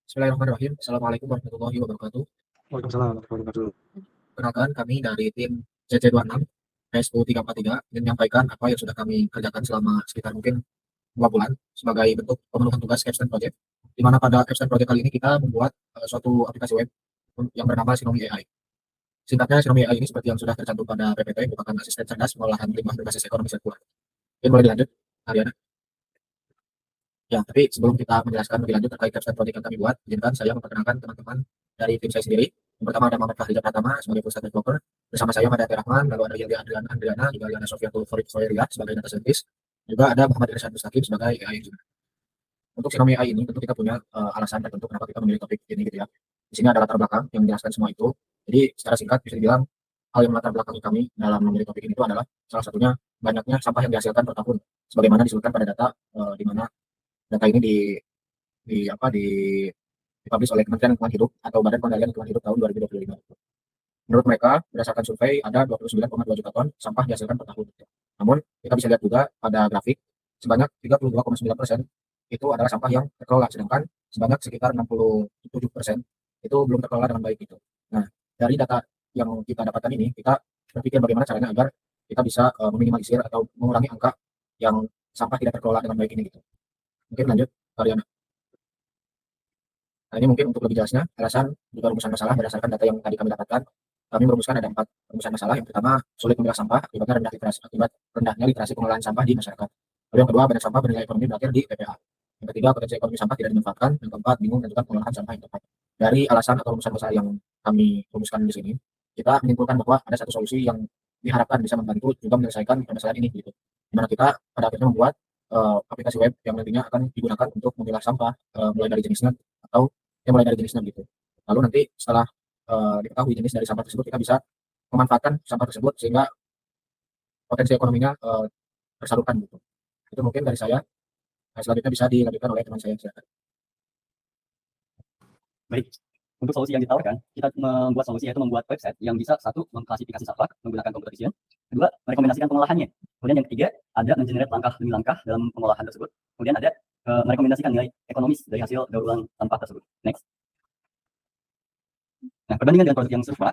Bismillahirrahmanirrahim. Assalamualaikum warahmatullahi wabarakatuh. Waalaikumsalam warahmatullahi wabarakatuh. Perkenalkan, kami dari tim CC26 PSU 343 ingin menyampaikan apa yang sudah kami kerjakan selama sekitar mungkin 2 bulan sebagai bentuk pemenuhan tugas Capstone Project. Di mana pada Capstone Project kali ini kita membuat suatu aplikasi web yang bernama Sinomi AI. Singkatnya, Sinomi AI ini seperti yang sudah tercantum pada PPT, merupakan asisten cerdas pengolahan limbah berbasis ekonomi sirkular. Mungkin boleh dilanjut, Ariana. Ya, tapi sebelum kita menjelaskan lebih lanjut terkait Capstone Project yang kami buat, izinkan saya memperkenalkan teman-teman dari tim saya sendiri. Yang pertama ada Muhammad Fahriza Pratama sebagai full stack developer. Bersama saya ada Rahman, lalu ada Yeldi Andriana, juga Yana Sofiatul Khoiria sebagai data scientist. Juga ada Muhammad Irsyad Mustaqim sebagai AI engineer. Untuk Sinomi AI ini tentu kita punya alasan tertentu kenapa kita memilih topik ini gitu ya. Di sini ada latar belakang yang menjelaskan semua itu. Jadi secara singkat bisa dibilang hal yang melatar belakangi kami dalam memilih topik ini itu adalah salah satunya banyaknya sampah yang dihasilkan per tahun. Sebagaimana disebutkan pada data di mana data ini dipublish oleh Kementerian Lingkungan Hidup atau Badan Pengendalian Lingkungan Hidup tahun 2025. Menurut mereka, berdasarkan survei ada 29,2 juta ton sampah dihasilkan per tahun. Namun, kita bisa lihat juga pada grafik, sebanyak 32,9% itu adalah sampah yang terkelola, sedangkan sebanyak sekitar 67% itu belum terkelola dengan baik gitu. Nah, dari data yang kita dapatkan ini, kita berpikir bagaimana caranya agar kita bisa meminimalisir atau mengurangi angka yang sampah tidak terkelola dengan baik ini gitu. Mungkin lanjut, Ariana. Nah, ini mungkin untuk lebih jelasnya, alasan juga rumusan masalah berdasarkan data yang tadi kami dapatkan. Kami merumuskan ada 4 rumusan masalah. Yang pertama, sulit memilah sampah akibat rendahnya literasi pengelolaan sampah di masyarakat. Lalu yang kedua, banyak sampah bernilai ekonomi berakhir di PPA. Yang ketiga, potensi ekonomi sampah tidak dimanfaatkan. Yang keempat, bingung menentukan pengolahan sampah yang tepat. Dari alasan atau rumusan masalah yang kami rumuskan di sini, kita menyimpulkan bahwa ada satu solusi yang diharapkan bisa membantu juga menyelesaikan permasalahan ini gitu. Di mana kita pada akhirnya membuat aplikasi web yang nantinya akan digunakan untuk memilah sampah mulai dari jenisnya atau mulai dari jenisnya gitu. Lalu nanti setelah diketahui jenis dari sampah tersebut, kita bisa memanfaatkan sampah tersebut sehingga potensi ekonominya tersalurkan gitu. Itu mungkin dari saya. Nah, selanjutnya bisa dilanjutkan oleh teman saya. Silakan. Baik, untuk solusi yang ditawarkan, kita membuat solusi yaitu membuat website yang bisa satu mengklasifikasi sampah menggunakan computer vision, kedua merekomendasikan pengolahannya, kemudian yang ketiga ada mengenerate langkah demi langkah dalam pengolahan tersebut, kemudian ada merekomendasikan nilai ekonomis dari hasil daur ulang sampah tersebut. Next. Nah, perbandingan dengan produk yang serupa,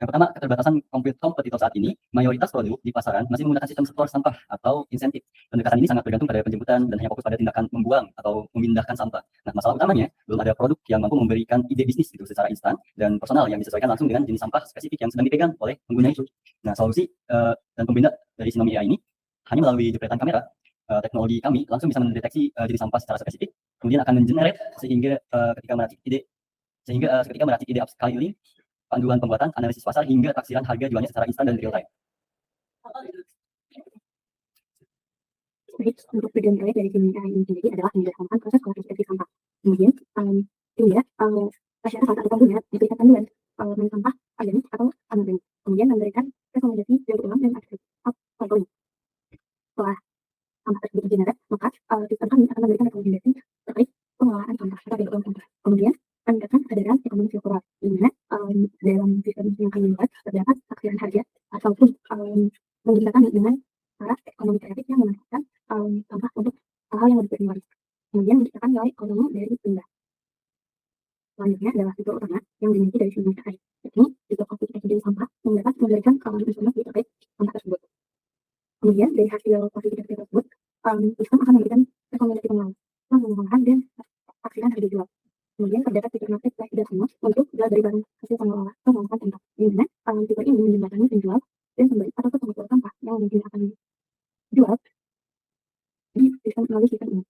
yang pertama, keterbatasan kompetitor saat ini, mayoritas produk di pasaran masih menggunakan sistem setor sampah atau insentif. Pendekatan ini sangat bergantung pada penjemputan dan hanya fokus pada tindakan membuang atau memindahkan sampah. Nah, masalah utamanya, belum ada produk yang mampu memberikan ide bisnis itu secara instan dan personal yang disesuaikan langsung dengan jenis sampah spesifik yang sedang dipegang oleh pengguna itu. Nah, solusi dan pembina dari Sinomi AI ini hanya melalui jepretan kamera, teknologi kami langsung bisa mendeteksi jenis sampah secara spesifik, kemudian akan mengenerate sehingga ketika meracik ide upscaling, panduan pembuatan, analisis pasar, hingga taksiran harga jualnya secara instan dan real time. Baik, untuk tujuan proyek dari Sinomi AI ini sendiri adalah menyederhanakan proses klasifikasi sampah. Kemudian, hingga masyarakat atau pengguna diberikan panduan mengenai sampah organik atau anorganik. Kemudian memberikan rekomendasi daur ulang dan upcycling. Setelah sampah tersebut digenerate, maka sistem kami akan memberikan rekomendasi terkait pengelolaan sampah atau daur ulang sampah. Kemudian meningkatkan kesadaran ekonomi sirkular, di mana dalam sistem yang kami buat terdapat taksiran harga ataupun menggunakan dengan cara ekonomi kreatif yang memanfaatkan sampah untuk hal-hal yang lebih bernilai. Kemudian menciptakan nilai ekonomi dari limbah. Selanjutnya adalah fitur utama yang dimiliki dari Sinomi AI, yakni fitur klasifikasi jenis sampah yang dapat memberikan informasi terkait sampah tersebut. Kemudian dari hasil klasifikasi tersebut, sistem akan memberikan rekomendasi pengolahan dan taksiran harga jual. Kemudian terdapat fitur marketplace tidak semua untuk jual dari barang hasil pengolahan sampah, di mana fitur ini menjembatani penjual dan pembeli atau pengumpul sampah yang mungkin akan jual di sistem melalui sistem ini.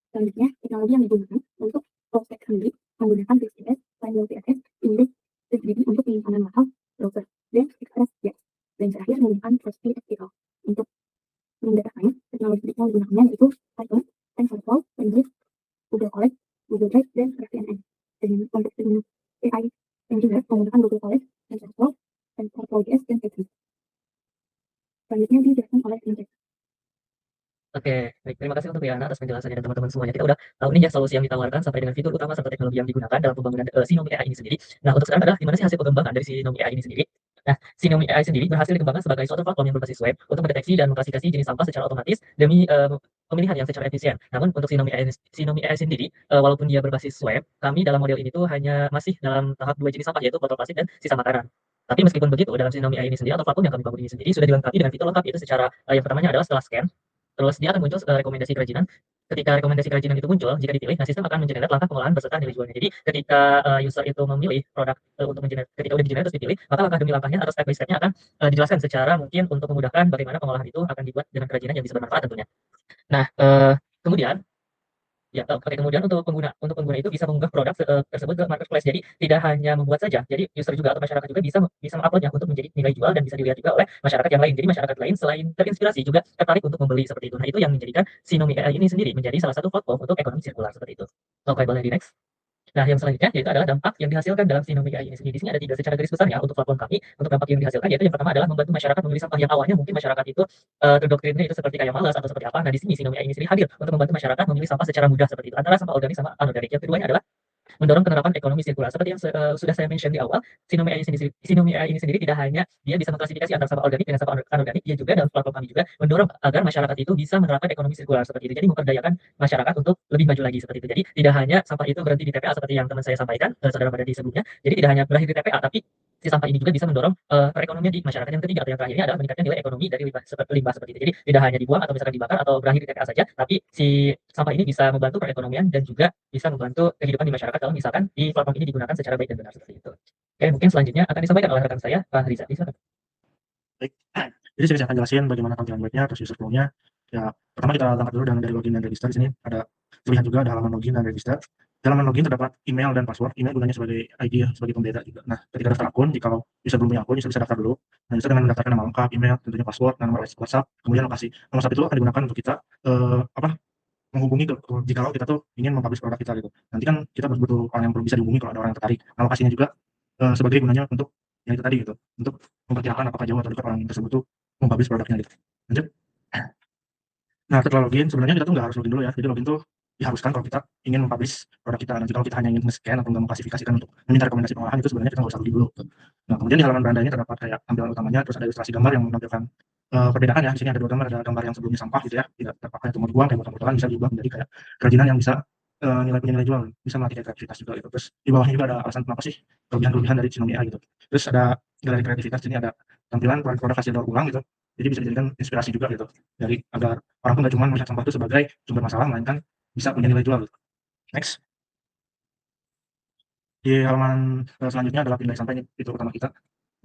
Selanjutnya, teknologi yang digunakan untuk proses sendiri menggunakan PCS, Final PSS, Index 3D untuk penyimpanan mahal, browser, dan ExpressJS. Dan terakhir menggunakan Crosby SQL. Untuk mendapatkannya, teknologi yang digunakannya yaitu Python, TensorFlow, Redis, Google Colab, Google Drive, dan RCNN. Dan untuk Sinomi AI Engineer menggunakan Google Colab, TensorFlow, TensorFlow.js, dan Python. Selanjutnya dijelaskan oleh Index. Oke, baik. Terima kasih untuk Yana atas penjelasannya dan teman-teman semuanya. Kita udah tahu nih ya solusi yang ditawarkan sampai dengan fitur utama serta teknologi yang digunakan dalam pembangunan Sinomi AI ini sendiri. Nah, untuk sekarang adalah gimana sih hasil pengembangan dari Sinomi AI ini sendiri? Nah, Sinomi AI sendiri berhasil dikembangkan sebagai suatu platform yang berbasis web untuk mendeteksi dan mengklasifikasi jenis sampah secara otomatis demi pemilihan yang secara efisien. Namun untuk Sinomi AI sendiri, walaupun dia berbasis web, kami dalam model ini tuh hanya masih dalam tahap dua jenis sampah, yaitu botol plastik dan sisa makanan. Tapi meskipun begitu, dalam Sinomi AI ini sendiri atau platform yang kami bangun ini sendiri sudah dilengkapi dengan fitur lengkap, yaitu secara yang pertamanya adalah setelah scan, terus dia akan muncul rekomendasi kerajinan. Ketika rekomendasi kerajinan itu muncul, jika dipilih, nah sistem akan mengenerate langkah pengolahan beserta nilai jualnya. Jadi ketika user itu memilih produk untuk ketika udah digenerate terus dipilih, maka langkah demi langkahnya atau step by step-nya akan dijelaskan secara mungkin untuk memudahkan bagaimana pengolahan itu akan dibuat dengan kerajinan yang bisa bermanfaat tentunya. Nah, kemudian ya, oke, kemudian untuk pengguna itu bisa mengunggah produk tersebut ke marketplace. Jadi tidak hanya membuat saja, jadi user juga atau masyarakat juga bisa bisa menguploadnya untuk menjadi nilai jual dan bisa dilihat juga oleh masyarakat yang lain. Jadi masyarakat lain selain terinspirasi juga tertarik untuk membeli seperti itu. Nah, itu yang menjadikan Sinomi AI ini sendiri menjadi salah satu platform untuk ekonomi sirkular seperti itu. Oke, boleh di next. Nah, yang selanjutnya yaitu adalah dampak yang dihasilkan dalam Sinomi AI ini sendiri. Di sini ada 3 secara garis besarnya untuk platform kami. Untuk dampak yang dihasilkan yaitu yang pertama adalah membantu masyarakat memilih sampah yang awalnya mungkin masyarakat itu terdoktrinnya itu seperti kayak malas atau seperti apa. Nah, di sini Sinomi AI ini sendiri hadir untuk membantu masyarakat memilih sampah secara mudah seperti itu, antara sampah organik sama anorganik. Yang keduanya adalah mendorong penerapan ekonomi sirkular. Seperti yang sudah saya mention di awal, Sinomi AI ini sendiri tidak hanya dia bisa mengklasifikasi antara sampah organik dengan sampah anorganik, dia juga dalam platform kami juga mendorong agar masyarakat itu bisa menerapkan ekonomi sirkular seperti itu. Jadi memperdayakan masyarakat untuk lebih maju lagi seperti itu. Jadi tidak hanya sampah itu berhenti di TPA seperti yang teman saya sampaikan, saudara pada di sebelumnya. Jadi tidak hanya berakhir di TPA, tapi si sampah ini juga bisa mendorong perekonomian di masyarakat. Yang ketiga atau yang terakhirnya adalah meningkatkan nilai ekonomi dari limbah seperti itu. Jadi tidak hanya dibuang atau misalkan dibakar atau berakhir di TPA saja, tapi si sampah ini bisa membantu perekonomian dan juga bisa membantu kehidupan di masyarakat kalau misalkan di platform ini digunakan secara baik dan benar seperti itu. Oke, mungkin selanjutnya akan disampaikan oleh rekan saya, Pak Riza. Silakan. Baik. Jadi saya akan jelasin bagaimana tampilan webnya, terus user flow-nya. Ya, pertama kita angkat dulu dari login dan register. Di sini ada terlihat juga ada halaman login dan register. Di halaman login terdapat email dan password. Email gunanya sebagai ID ya, sebagai pembeda juga. Nah, ketika daftar akun, jika user belum punya akun, user bisa daftar dulu. Nah, user dengan mendaftarkan nama lengkap, email, tentunya password, dan nomor WhatsApp, kemudian lokasi. Nomor WhatsApp itu akan digunakan untuk kita menghubungi jika kita tuh ingin mempublish produk kita gitu. Nanti kan kita butuh orang yang bisa dihubungi kalau ada orang yang tertarik. Nah, lokasinya juga sebagai gunanya untuk yang itu tadi gitu, untuk memperkirakan apakah jauh atau dekat orang tersebut tuh mempublish produknya gitu. Lanjut. Nah, setelah login sebenarnya kita tuh nggak harus login dulu ya. Jadi login tuh diharuskan kalau kita ingin mempublish produk kita. Nanti kalau kita hanya ingin nge-scan atau nggak mengklasifikasikan untuk meminta rekomendasi pengolahan, itu sebenarnya kita nggak usah login dulu gitu. Nah, kemudian di halaman beranda ini terdapat kayak tampilan utamanya, terus ada ilustrasi gambar yang menampilkan perbedaan ya. Di sini ada 2 gambar, ada gambar yang sebelumnya sampah gitu ya, tidak terpakai atau mau dibuang kayak botol-botolan, bisa diubah menjadi kayak kerajinan yang bisa punya nilai jual, bisa melatih kreativitas juga gitu. Terus di bawahnya juga ada alasan kenapa sih kelebihan dari Sinomi AI gitu. Terus ada galeri kreativitas, di sini ada tampilan produk hasil daur ulang gitu. Jadi bisa dijadikan inspirasi juga gitu. Dari agar orang tuh nggak cuma melihat sampah itu sebagai sumber masalah, melainkan bisa punya nilai jual gitu. Next. Di halaman selanjutnya adalah pindai sampah, ini fitur utama kita.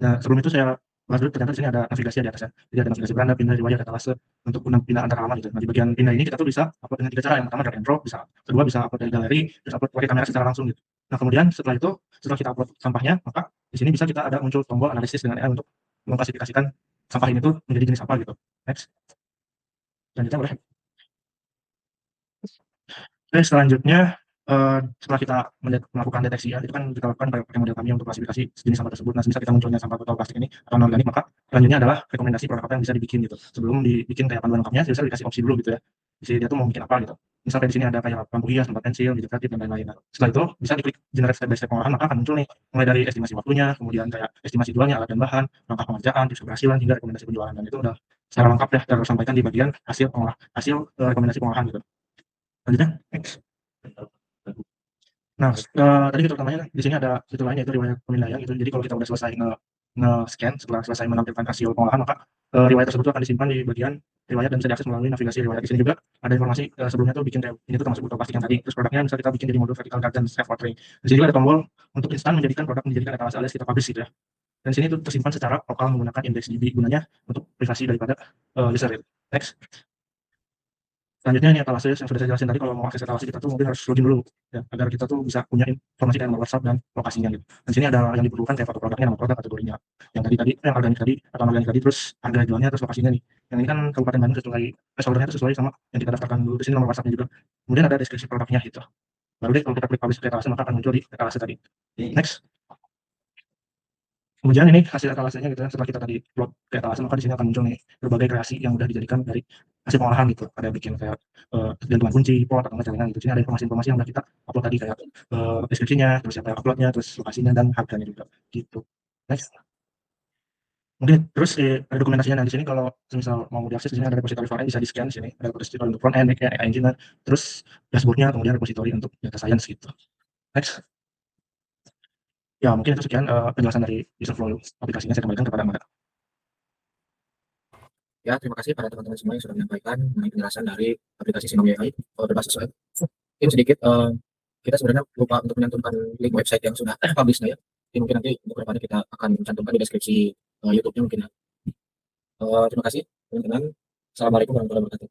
Nah, sebelum itu saya bahas dulu, ternyata di sini ada navigasi di atasnya. Jadi ada navigasi beranda, pindah, riwayat, etalase untuk pindah antar halaman gitu. Nah, di bagian pindah ini kita tuh bisa upload dengan 3 cara. Yang pertama drag and drop, kedua bisa upload dari galeri, terus upload pakai kamera secara langsung gitu. Nah, kemudian setelah kita upload sampahnya, maka di sini bisa kita ada muncul tombol analisis dengan AI untuk mengklasifikasikan sampah ini tuh menjadi jenis apa gitu. Next. Selanjutnya boleh. Oke, selanjutnya setelah kita melakukan deteksi ya, itu kan kita lakukan pakai model kami untuk klasifikasi jenis sampah tersebut. Nah, bisa kita munculnya sampah botol plastik ini atau non organik, maka selanjutnya adalah rekomendasi produk apa yang bisa dibikin gitu. Sebelum dibikin kayak panduan lengkapnya, bisa dikasih opsi dulu gitu ya. Jadi dia tuh mau bikin apa gitu. Misalnya di sini ada kayak lampu hias, tempat pensil, biji kreatif dan lain-lain. Nah, setelah itu bisa diklik generate step by step pengolahan, maka akan muncul nih mulai dari estimasi waktunya, kemudian kayak estimasi jualnya, alat dan bahan, langkah pengerjaan, tips keberhasilan hingga rekomendasi penjualan. Dan itu udah secara lengkap ya tersampaikan di bagian hasil rekomendasi pengolahan gitu. Lanjutnya, next. Nah, tadi fitur utamanya di sini ada fitur lainnya, yaitu riwayat pemindaian gitu. Jadi kalau kita udah selesai nge-scan, setelah selesai menampilkan hasil pengolahan, maka riwayat tersebut akan disimpan di bagian riwayat dan bisa diakses melalui navigasi riwayat. Di sini juga ada informasi sebelumnya tuh bikin kayak ini tuh termasuk botol plastik yang tadi. Terus produknya bisa kita bikin jadi modul vertical garden safe watering. Di sini juga ada tombol untuk instan menjadikan etalase alias kita publish gitu ya. Dan sini itu tersimpan secara lokal menggunakan indeks DB, gunanya untuk privasi daripada user. Next. Selanjutnya ini etalase yang sudah saya jelasin tadi. Kalau mau akses etalase kita tuh mungkin harus login dulu ya, agar kita tuh bisa punya informasi kayak nomor WhatsApp dan lokasinya gitu. Dan sini ada yang diperlukan kayak foto produknya, nama produk, kategorinya. Yang organik tadi atau organik tadi, terus harga jualnya, terus lokasinya nih. Yang ini kan Kabupaten Bandung sesuai placeholdernya itu sesuai sama yang kita daftarkan dulu. Di sini nomor WhatsApp-nya juga. Kemudian ada deskripsi produknya gitu. Baru deh kalau kita klik publish ke etalase, maka akan muncul di etalase tadi. Next. Kemudian ini hasil etalasenya gitu ya. Setelah kita tadi upload ke etalase, maka di sini akan muncul nih berbagai kreasi yang udah dijadikan dari hasil pengolahan gitu. Ada bikin kayak gantungan kunci, pot atau celengan gitu. Di sini ada informasi-informasi yang udah kita upload tadi kayak deskripsinya, terus siapa yang uploadnya, terus lokasinya dan harganya juga gitu. Next. Mungkin terus ada dokumentasinya. Nah, di sini kalau misal mau diakses di sini ada repository file bisa di-scan di sini. Ada repository untuk front end, back end, AI engineer, terus dashboard-nya, kemudian repository untuk data science gitu. Next. Ya, mungkin itu sekian penjelasan dari user flow aplikasinya. Saya kembalikan kepada Mbak. Ya, terima kasih pada teman-teman semua yang sudah menyampaikan mengenai penjelasan dari aplikasi Sinomi AI berbasis web. Mungkin sedikit kita sebenarnya lupa untuk menyantumkan link website yang sudah publish ya. Jadi mungkin nanti untuk kedepannya kita akan mencantumkan di deskripsi YouTube-nya mungkin ya. Terima kasih teman-teman. Assalamualaikum warahmatullahi wabarakatuh.